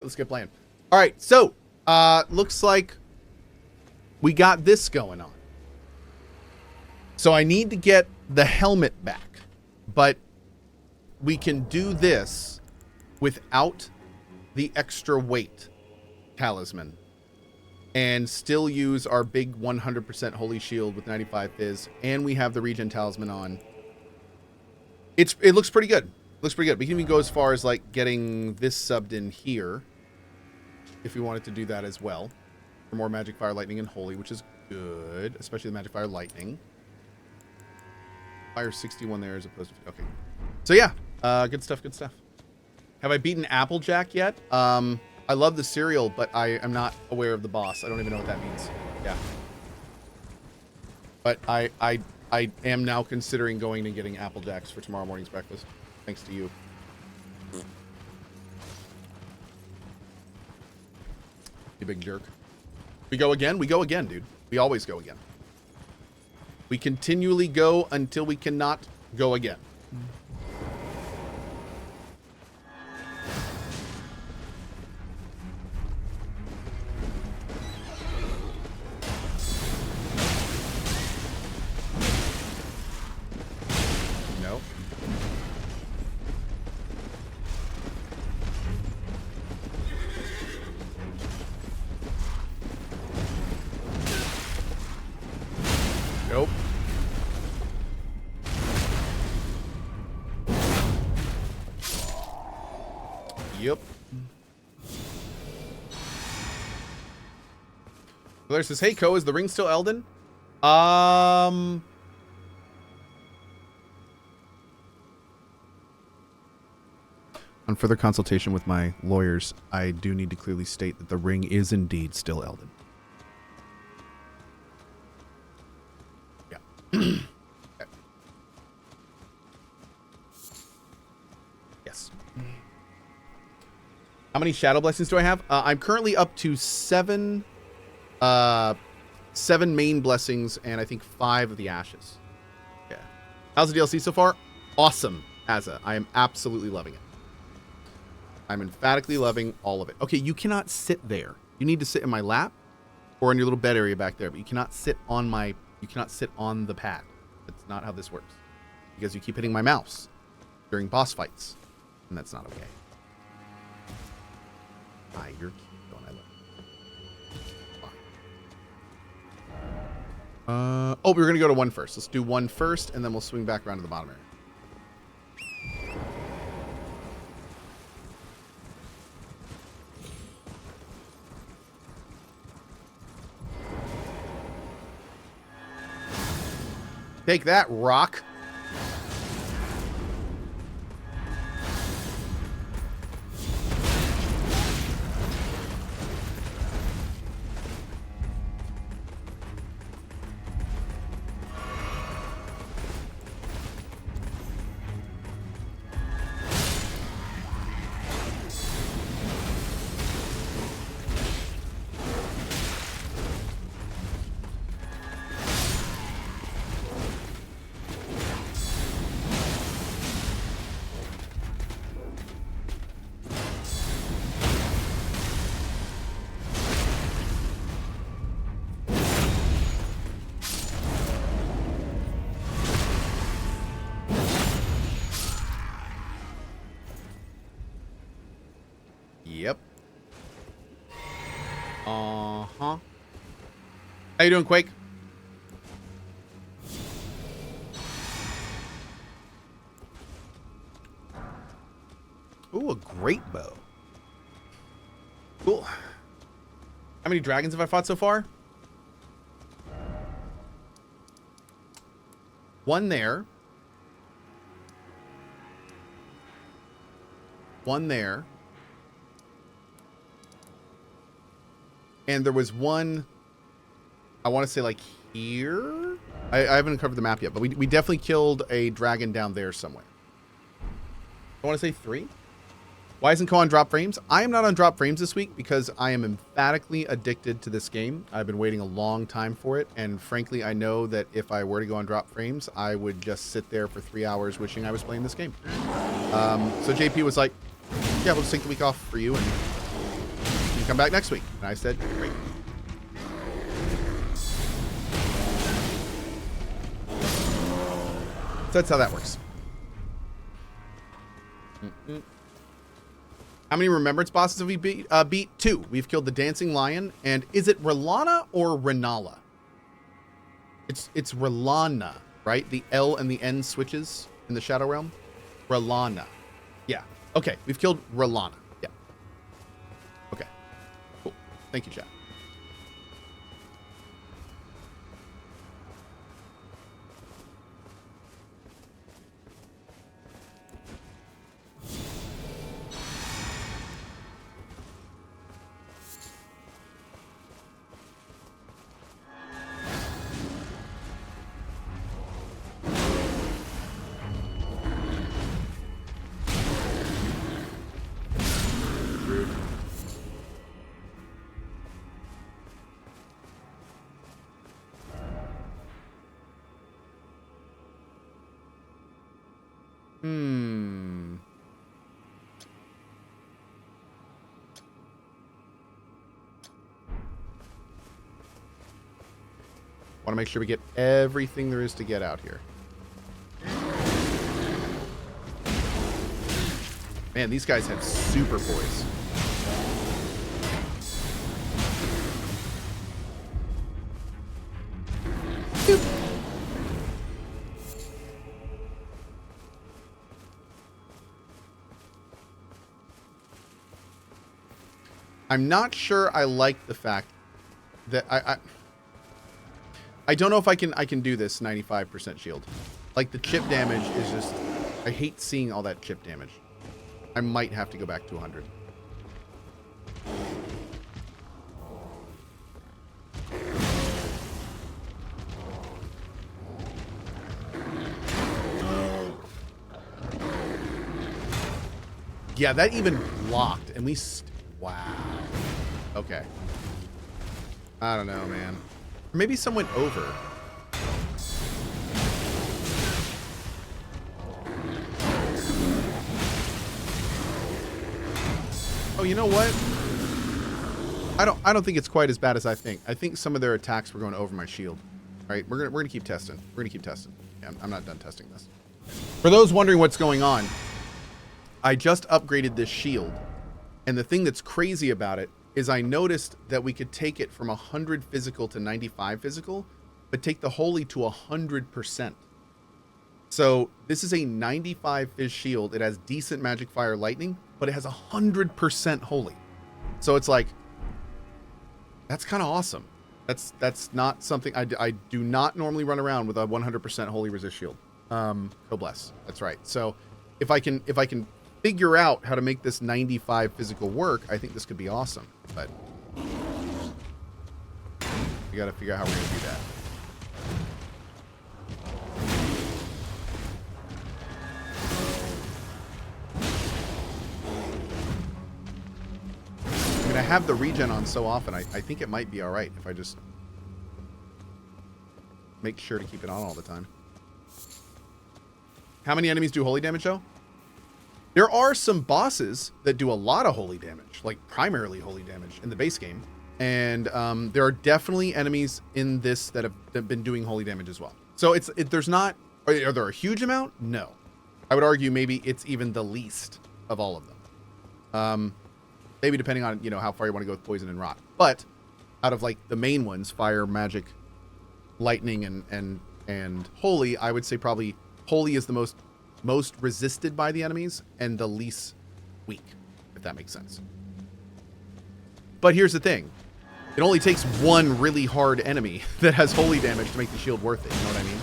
Let's get playing. All right, so looks like we got this going on. So I need to get the helmet back, but we can do this without the extra weight talisman and still use our big 100% holy shield with 95 fizz, and we have the regen talisman on. It looks pretty good. Looks pretty good. We can even go as far as like getting this subbed in here if we wanted to do that as well for more magic, fire, lightning, and holy, which is good, especially the magic, fire, lightning. Fire 61 there as opposed to... Okay. So yeah, good stuff, good stuff. Have I beaten Applejack yet? I love the cereal, but I am not aware of the boss. I don't even know what that means. Yeah. But I am now considering going and getting Applejacks for tomorrow morning's breakfast. Thanks to you. You big jerk. We go again? We go again, dude. We always go again. We continually go until we cannot go again. No. Nope. Yep. Blair says, "Hey, Cohh, is the ring still Elden?" On further consultation with my lawyers, I do need to clearly state that the ring is indeed still Elden. Yeah. Okay. Yes. How many shadow blessings do I have? I'm currently up to 7 main blessings and I think 5 of the ashes. Yeah. How's the DLC so far? Awesome, Azza. I am absolutely loving it. I'm emphatically loving all of it. Okay, you cannot sit there. You need to sit in my lap or in your little bed area back there, but you cannot sit on the pad. That's not how this works. Because you keep hitting my mouse during boss fights, and that's not okay. Hi, you're cute, don't I look? Oh, we're gonna go to 1 first. Let's do 1 first, and then we'll swing back around to the bottom area. Take that, rock. Yep. How you doing, Quake? Ooh, a great bow. Cool. How many dragons have I fought so far? 1 there. 1 there. And there was 1, I want to say like here. I haven't covered the map yet, but we definitely killed a dragon down there somewhere. I want to say 3. Why isn't Cohh on drop frames? I am not on drop frames this week because I am emphatically addicted to this game. I've been waiting a long time for it. And frankly, I know that if I were to go on drop frames, I would just sit there for 3 hours wishing I was playing this game. So JP was like, yeah, we'll just take the week off for you and come back next week. And I said, great. So that's how that works. How many remembrance bosses have we beat? Beat 2. We've killed the Dancing Lion. And is it R'hllana or Renala? It's R'hllana, right? The L and the N switches in the Shadow Realm. R'hllana. Yeah. Okay. We've killed R'hllana. Yeah. Okay. Cool. Thank you, chat. Want to make sure we get everything there is to get out here. Man, these guys have super poise. Boop. I'm not sure I like the fact that I don't know if I can do this 95% shield. Like, the chip damage is just... I hate seeing all that chip damage. I might have to go back to 100. Yeah, that even blocked, and we... Wow. Okay. I don't know, man. Maybe some went over. Oh, you know what? I don't think it's quite as bad as I think. I think some of their attacks were going over my shield. All right, we're gonna keep testing. We're gonna keep testing. Yeah, I'm not done testing this. For those wondering what's going on, I just upgraded this shield, and the thing that's crazy about it is I noticed that we could take it from 100 physical to 95 physical, but take the holy to 100%. So this is a 95 phys shield. It has decent magic, fire, lightning, but it has 100% holy. So it's like, that's kind of awesome. That's not something I do not normally run around with a 100% holy resist shield. Cohh bless. That's right. So if I can figure out how to make this 95 physical work, I think this could be awesome. But we got to figure out how we're going to do that. I mean, I have the regen on so often, I think it might be all right if I just make sure to keep it on all the time. How many enemies do holy damage, though? There are some bosses that do a lot of holy damage, like primarily holy damage in the base game. And there are definitely enemies in this that have been doing holy damage as well. So there's not, are there a huge amount? No. I would argue maybe it's even the least of all of them. Maybe depending on, you know, how far you want to go with poison and rot. But out of like the main ones, fire, magic, lightning, and holy, I would say probably holy is the most resisted by the enemies and the least weak, if that makes sense. But here's the thing. It only takes one really hard enemy that has holy damage to make the shield worth it, you know what I mean?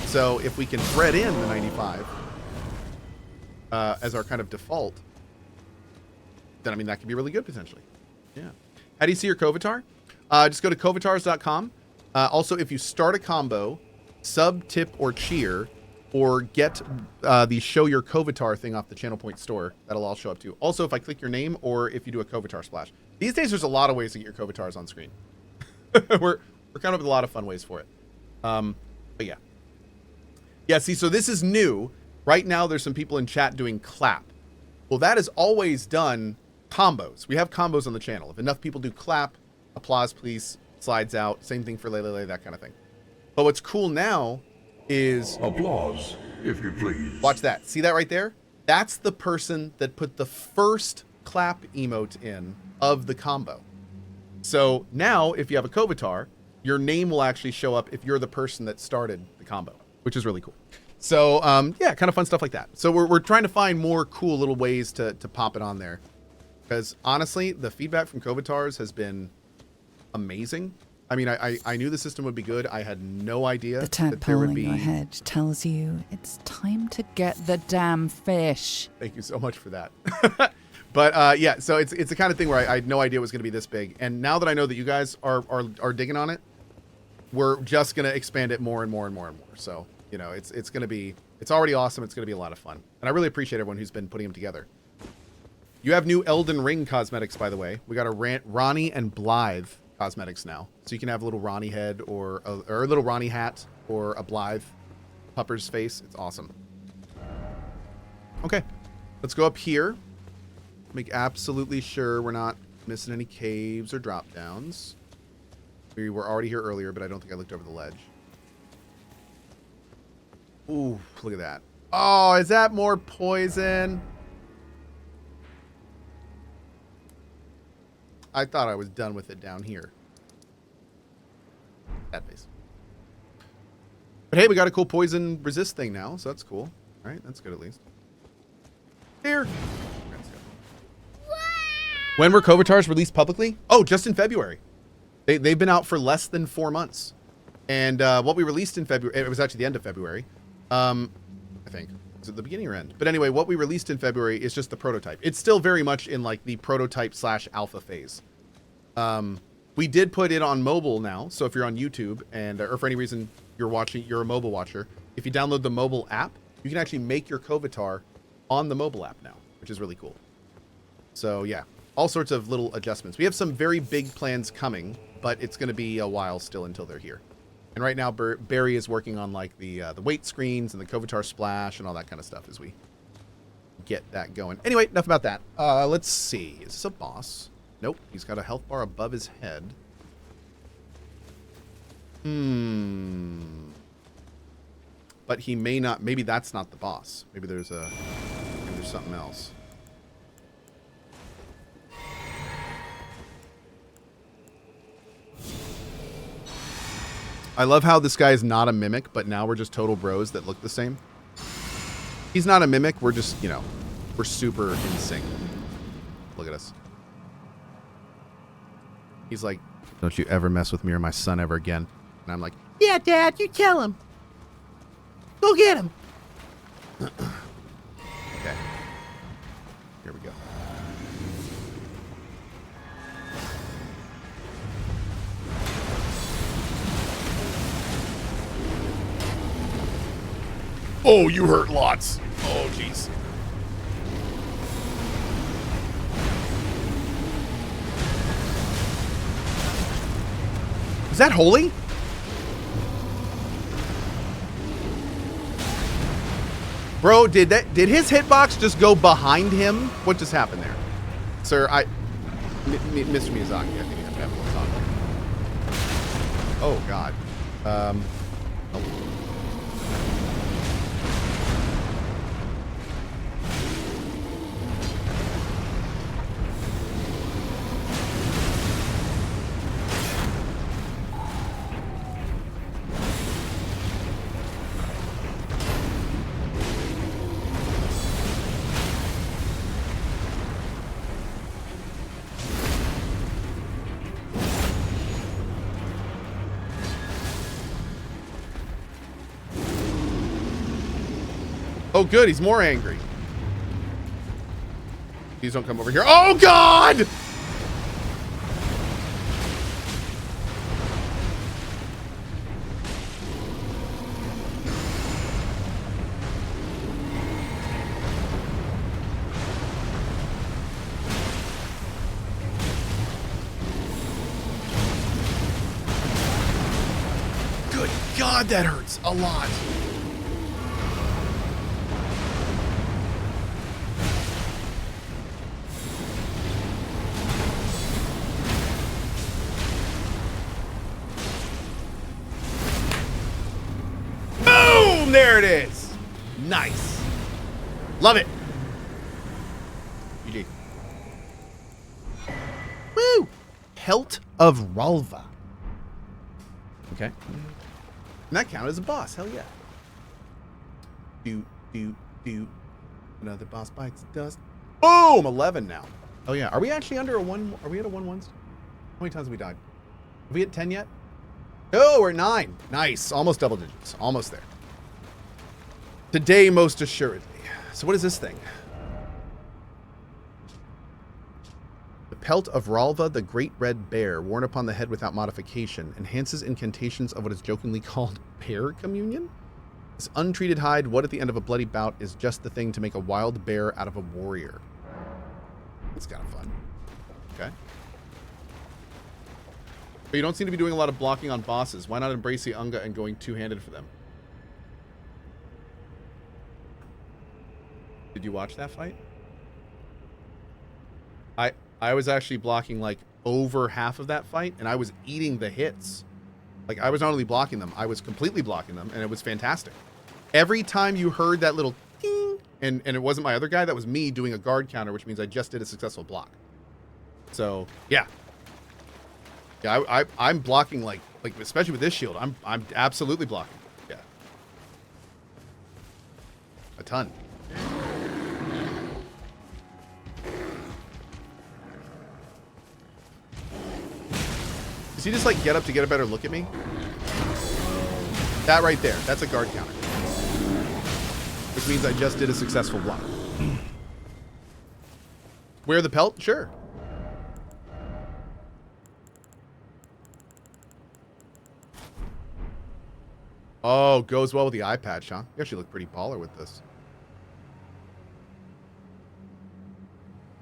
So if we can thread in the 95 as our kind of default, then I mean that could be really good potentially. Yeah. How do you see your Cohhavatar? Just go to cohhvatars.com. Also, if you start a combo, sub, tip, or cheer, or get the show your Cohhavatar thing off the Channel Point store, that'll all show up too. Also, if I click your name or if you do a Cohhavatar splash. These days, there's a lot of ways to get your Cohhvatars on screen. we're coming up with a lot of fun ways for it. But yeah. Yeah, see, so this is new. Right now, there's some people in chat doing clap. Well, that is always done combos. We have combos on the channel. If enough people do clap, applause, please, slides out. Same thing for lay, that kind of thing. But what's cool now is... Applause, if you please. Watch that. See that right there? That's the person that put the first clap emote in of the combo. So now, if you have a Cohh'tar, your name will actually show up if you're the person that started the combo, which is really cool. So, yeah, kind of fun stuff like that. So we're trying to find more cool little ways to pop it on there. Because honestly, the feedback from Cohh'tars has been amazing. I mean, I knew the system would be good. I had no idea The that there would tadpole be... in your head tells you it's time to get the damn fish. Thank you so much for that. But yeah, so it's the kind of thing where I had no idea it was going to be this big. And now that I know that you guys are digging on it, we're just going to expand it more and more and more and more. So, you know, it's going to be, it's already awesome. It's going to be a lot of fun. And I really appreciate everyone who's been putting them together. You have new Elden Ring cosmetics, by the way. We got a Ronnie and Blythe cosmetics now. So you can have a little Ronnie head or a little Ronnie hat or a Blythe pupper's face. It's awesome. Okay, let's go up here. Make absolutely sure we're not missing any caves or drop downs. We were already here earlier, but I don't think I looked over the ledge. Ooh, look at that. Oh, is that more poison? I thought I was done with it down here. That face. But hey, we got a cool poison resist thing now, so that's cool. All right, that's good at least. Here. When were Cohh'tars released publicly? Oh, just in February. They've been out for less than 4 months. And what we released in February, it was actually the end of February. I think. Was it the beginning or end? But anyway, what we released in February is just the prototype. It's still very much in like the prototype / alpha phase. We did put it on mobile now. So if you're on YouTube and, or for any reason you're a mobile watcher, if you download the mobile app, you can actually make your Cohh'tar on the mobile app now, which is really cool. So yeah, all sorts of little adjustments. We have some very big plans coming, but it's going to be a while still until they're here. And right now, Barry is working on like the weight screens and the Cohh'tar splash and all that kind of stuff as we get that going. Anyway, enough about that. Let's see. Is this a boss? Nope. He's got a health bar above his head. But he may not. Maybe that's not the boss. Maybe there's something else. I love how this guy is not a mimic, but now we're just total bros that look the same. He's not a mimic. We're just, you know, we're super in sync. Look at us. He's like, don't you ever mess with me or my son ever again. And I'm like, yeah, Dad, you tell him. Go get him. Okay. Here we go. Oh, you hurt lots. Oh, jeez. Is that holy? Bro, did his hitbox just go behind him? What just happened there? Sir, Mr. Miyazaki, I think you have to have a little talk. Oh, God. Oh. Oh, good. He's more angry. Please don't come over here. Oh, God! Good God, that hurts a lot. it is. Nice. Love it. GG. Woo! Pelt of Ralva. Okay. And that counted as a boss. Hell yeah. Another boss bites dust. Boom! 11 now. Oh yeah. Are we actually under a 1? Are we at a 1-1? How many times have we died? Have we hit 10 yet? Oh, we're at 9. Nice. Almost double digits. Almost there. Today, most assuredly. So what is this thing? The Pelt of Ralva, the Great Red Bear, worn upon the head without modification, enhances incantations of what is jokingly called Bear Communion. This untreated hide, what at the end of a bloody bout, is just the thing to make a wild bear out of a warrior. That's kind of fun. Okay. But you don't seem to be doing a lot of blocking on bosses. Why not embrace the Unga and going two-handed for them? Did you watch that fight? I was actually blocking like over half of that fight, and I was eating the hits. Like, I was not only blocking them, I was completely blocking them, and it was fantastic. Every time you heard that little ding, and it wasn't my other guy, that was me doing a guard counter, which means I just did a successful block. So, yeah. Yeah, I'm blocking like especially with this shield, I'm absolutely blocking. Yeah. A ton. Does he just like get up to get a better look at me? That right there, that's a guard counter. Which means I just did a successful block. Wear the pelt? Sure. Oh, goes well with the eye patch, huh? You actually look pretty baller with this.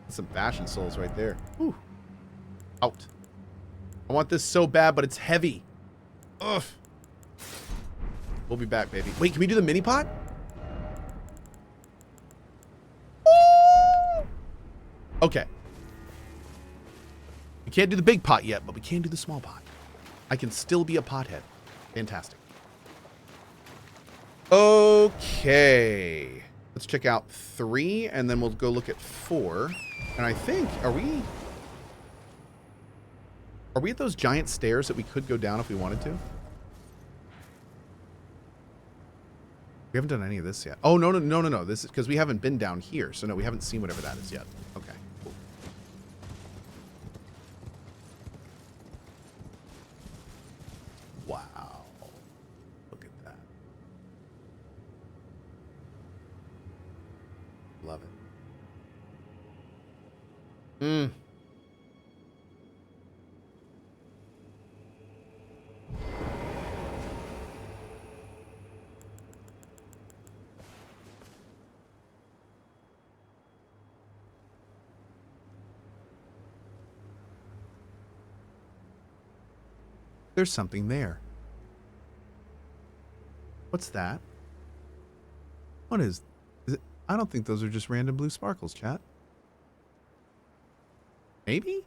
Some fashion souls right there. Whew. Out. I want this so bad, but it's heavy. Ugh. We'll be back, baby. Wait, can we do the mini pot? Okay. We can't do the big pot yet, but we can do the small pot. I can still be a pothead. Fantastic. Okay. Let's check out 3, and then we'll go look at 4. And I think, are we at those giant stairs that we could go down if we wanted to? We haven't done any of this yet. Oh, no. This is because we haven't been down here. So, no, we haven't seen whatever that is yet. Okay. Cool. Wow. Look at that. Love it. Mmm. There's something there. What's that? What is it? I don't think those are just random blue sparkles, chat. Maybe?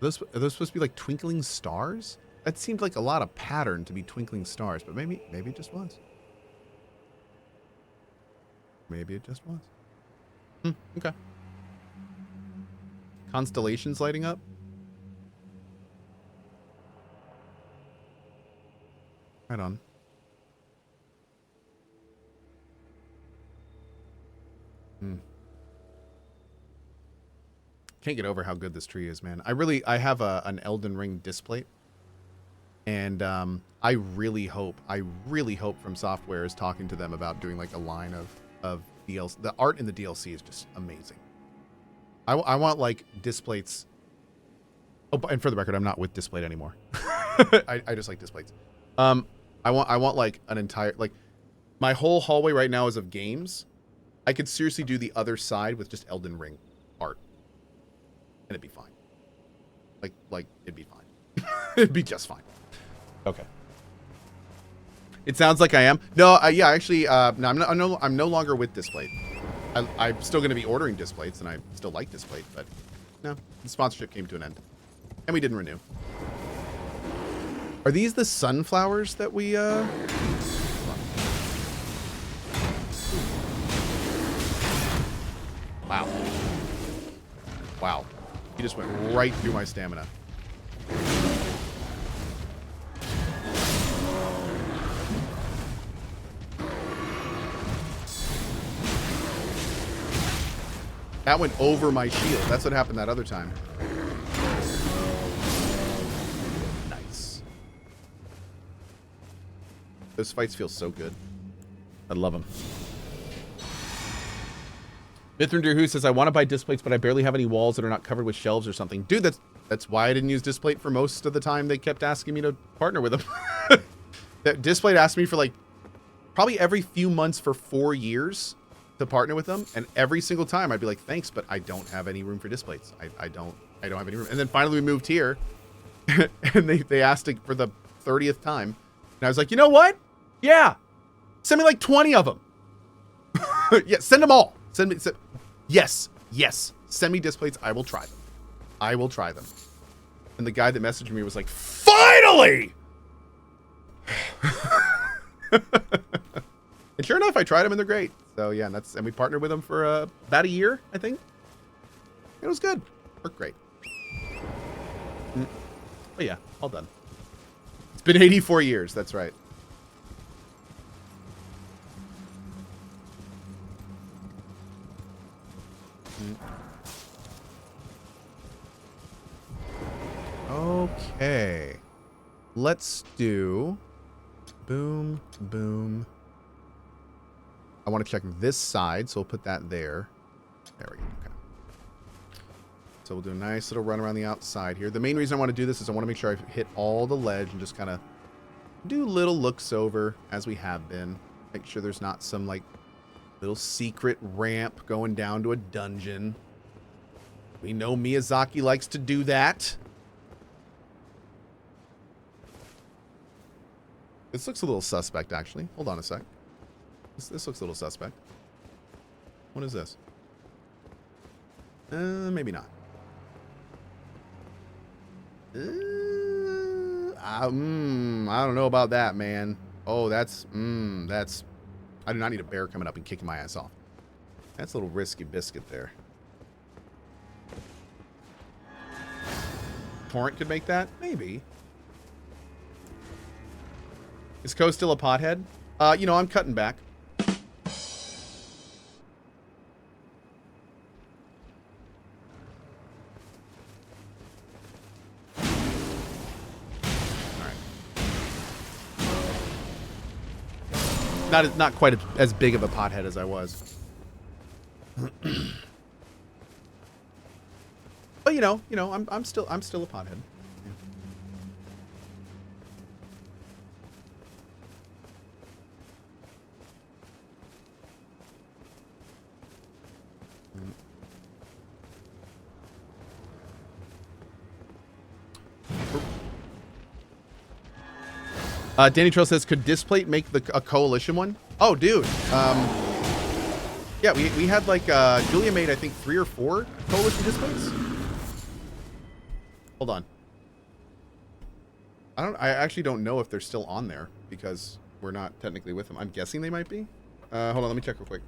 Are those supposed to be like twinkling stars? That seemed like a lot of pattern to be twinkling stars, but maybe it just was. Maybe it just was. Okay. Constellations lighting up? Right on. Can't get over how good this tree is, man. I have an Elden Ring display, and I really hope From Software is talking to them about doing like a line of DLC. The art in the DLC is just amazing. I want like displays. Oh, and for the record, I'm not with Displate anymore. I just like displays. I want like an entire, like, my whole hallway right now is of games. I could seriously do the other side with just Elden Ring art, and it'd be fine. Like it'd be fine. It'd be just fine. Okay. It sounds like I am. No, yeah, actually, no, I'm no longer with Displate. I'm still going to be ordering Displates, and I still like Displate, but no, the sponsorship came to an end, and we didn't renew. Are these the sunflowers that we, Wow. Wow. He just went right through my stamina. That went over my shield. That's what happened that other time. Nice. Those fights feel so good. I love them. Mithrin Who says, I want to buy disc plates, but I barely have any walls that are not covered with shelves or something. Dude, that's why I didn't use disc plate for most of the time. They kept asking me to partner with them. That disc plate asked me for like probably every few months for 4 years to partner with them, and every single time I'd be like, thanks, but I don't have any room for disc plates. I don't have any room. And then finally we moved here and they asked it for the 30th time, and I was like, you know what? Yeah, send me like 20 of them. Yeah, send them all. Yes, send me disc plates. I will try them. I will try them. And the guy that messaged me was like, finally. And sure enough, I tried them and they're great. So yeah, and we partnered with them for about a year, I think. It was good. Worked great. Oh yeah, all done. It's been 84 years. That's right. Okay. Let's do boom, boom. I want to check this side, so we'll put that there. There we go. Okay. So we'll do a nice little run around the outside here. The main reason I want to do this is I want to make sure I hit all the ledge and just kind of do little looks over as we have been. Make sure there's not some like little secret ramp going down to a dungeon. We know Miyazaki likes to do that. This looks a little suspect, actually. Hold on a sec. This looks a little suspect. What is this? Maybe not. I don't know about that, man. Oh, that's... I do not need a bear coming up and kicking my ass off. That's a little risky biscuit there. Torrent could make that? Maybe. Is Cohh still a pothead? You know, I'm cutting back. Not quite as big of a pothead as I was. But you know, I'm still a pothead. Danny Trail says, could Displate make a coalition one? Oh, dude. Yeah, we had like, Julia made, I think, 3 or 4 coalition displays. Hold on. I actually don't know if they're still on there because we're not technically with them. I'm guessing they might be. Hold on, let me check real quick.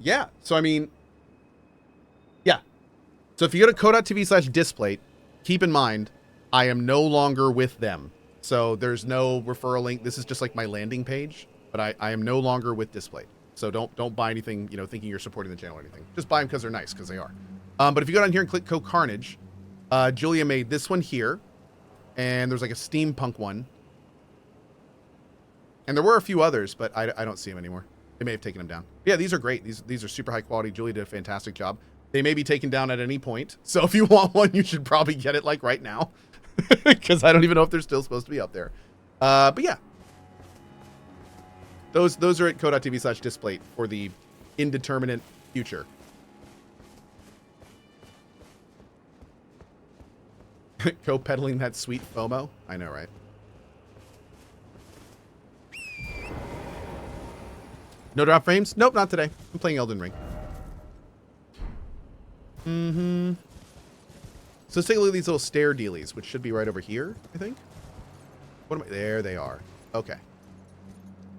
Yeah. So, I mean, yeah. So if you go to cohh.tv/displate, keep in mind, I am no longer with them. So there's no referral link. This is just like my landing page, but I am no longer with Displate. So don't buy anything, you know, thinking you're supporting the channel or anything. Just buy them because they're nice, because they are. But if you go down here and click CohhCarnage, Julia made this one here, and there's like a steampunk one. And there were a few others, but I don't see them anymore. They may have taken them down. Yeah, these are great. These are super high quality. Julia did a fantastic job. They may be taken down at any point. So if you want one, you should probably get it like right now. Because I don't even know if they're still supposed to be up there. But yeah. Those are at cohh.tv/displate for the indeterminate future. Go peddling that sweet FOMO. I know, right? No drop frames? Nope, not today. I'm playing Elden Ring. So let's take a look at these little stair dealies, which should be right over here, I think. What am I? There they are. Okay.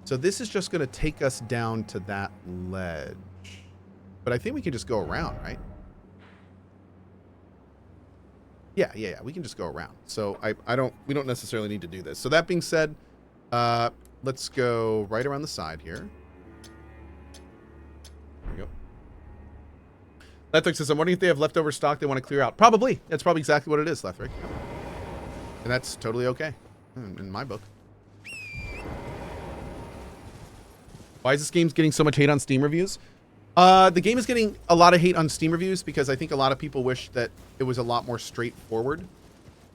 So this is just going to take us down to that ledge. But I think we can just go around, right? Yeah. We can just go around. So we don't necessarily need to do this. So that being said, let's go right around the side here. There we go. Lethric says, I'm wondering if they have leftover stock they want to clear out. Probably. That's probably exactly what it is, Lethric. And that's totally okay in my book. Why is this game getting so much hate on Steam reviews? The game is getting a lot of hate on Steam reviews because I think a lot of people wish that it was a lot more straightforward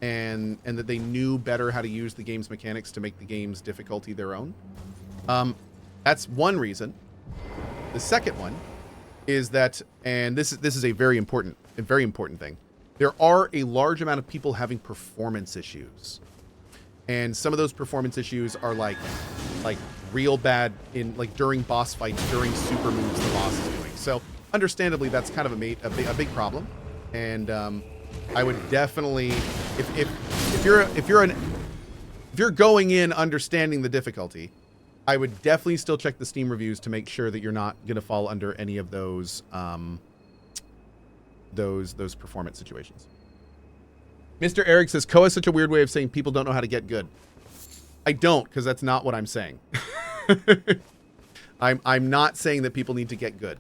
and that they knew better how to use the game's mechanics to make the game's difficulty their own. That's one reason. The second one is that, and this is a very important thing. There are a large amount of people having performance issues. And some of those performance issues are like real bad in like during boss fights, during super moves the boss is doing. So understandably, that's kind of a big problem. And I would definitely, if you're going in understanding the difficulty, I would definitely still check the Steam reviews to make sure that you're not going to fall under any of those performance situations. Mr. Eric says, Cohh is such a weird way of saying people don't know how to get good. I don't, because that's not what I'm saying. I'm not saying that people need to get good.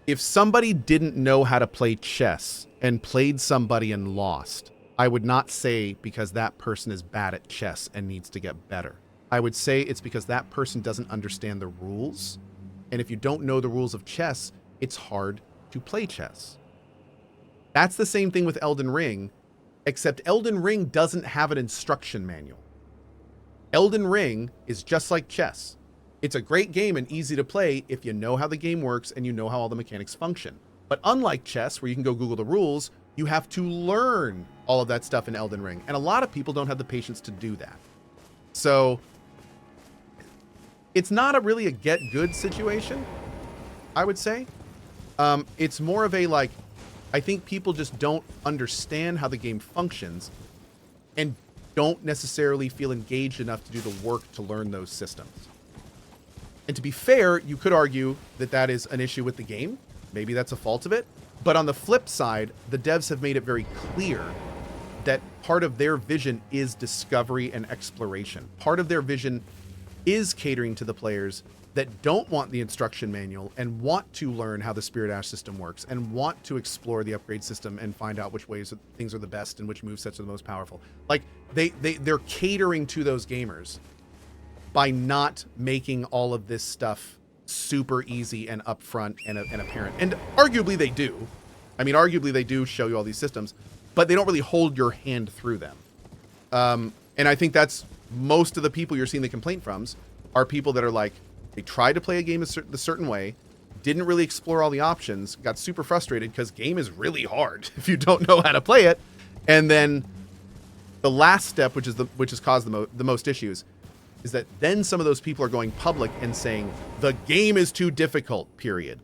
If somebody didn't know how to play chess and played somebody and lost, I would not say because that person is bad at chess and needs to get better. I would say it's because that person doesn't understand the rules. And if you don't know the rules of chess, it's hard to play chess. That's the same thing with Elden Ring, except Elden Ring doesn't have an instruction manual. Elden Ring is just like chess. It's a great game and easy to play if you know how the game works and you know how all the mechanics function. But unlike chess, where you can go Google the rules, you have to learn all of that stuff in Elden Ring. And a lot of people don't have the patience to do that. So it's not really a get good situation, I would say. It's more of a like, I think people just don't understand how the game functions and don't necessarily feel engaged enough to do the work to learn those systems. And to be fair, you could argue that that is an issue with the game. Maybe that's a fault of it. But on the flip side, the devs have made it very clear that part of their vision is discovery and exploration. Part of their vision is catering to the players that don't want the instruction manual and want to learn how the Spirit Ash system works and want to explore the upgrade system and find out which ways things are the best and which movesets are the most powerful. Like they're catering to those gamers by not making all of this stuff super easy and upfront and apparent. And arguably they do. I mean, arguably they do show you all these systems, but they don't really hold your hand through them. And I think that's most of the people you're seeing the complaint from are people that are like, they tried to play a game a certain way, didn't really explore all the options, got super frustrated because game is really hard if you don't know how to play it. And then the last step, which has caused the most issues, is that then some of those people are going public and saying the game is too difficult, period.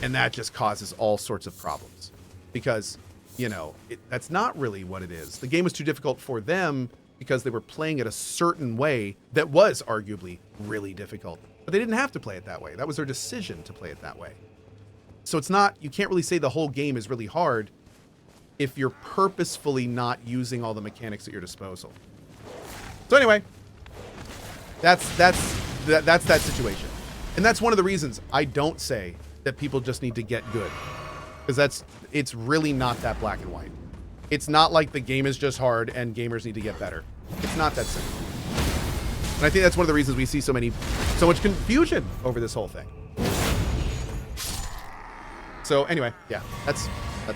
And that just causes all sorts of problems because, you know, that's not really what it is. The game was too difficult for them because they were playing it a certain way that was arguably really difficult. But they didn't have to play it that way. That was their decision to play it that way. So it's not, you can't really say the whole game is really hard if you're purposefully not using all the mechanics at your disposal. So anyway, that's that situation. And that's one of the reasons I don't say that people just need to get good. Because it's really not that black and white. It's not like the game is just hard and gamers need to get better. It's not that simple. And I think that's one of the reasons we see so much confusion over this whole thing. So anyway, yeah, that's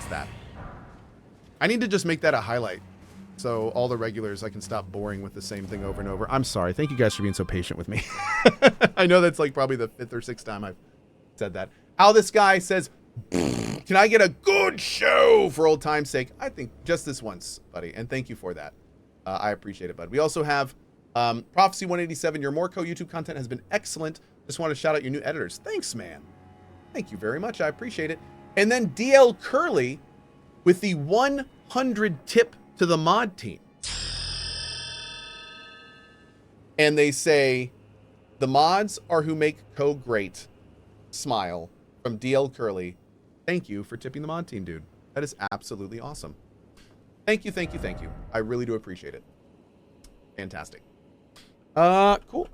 that. I need to just make that a highlight. So all the regulars, I can stop boring with the same thing over and over. I'm sorry. Thank you guys for being so patient with me. I know that's like probably the 5th or 6th time I've said that. How this guy says, can I get a good show for old time's sake? I think just this once, buddy. And thank you for that. I appreciate it, bud. We also have Prophecy 187. Your more Cohh YouTube content has been excellent. Just want to shout out your new editors. Thanks, man. Thank you very much. I appreciate it. And then DL Curly with the 100 tip to the mod team. And they say, the mods are who make Cohh great. Smile. From DL Curly. Thank you for tipping the mod team, dude. That is absolutely awesome. Thank you, thank you, thank you. I really do appreciate it. Fantastic. Cool.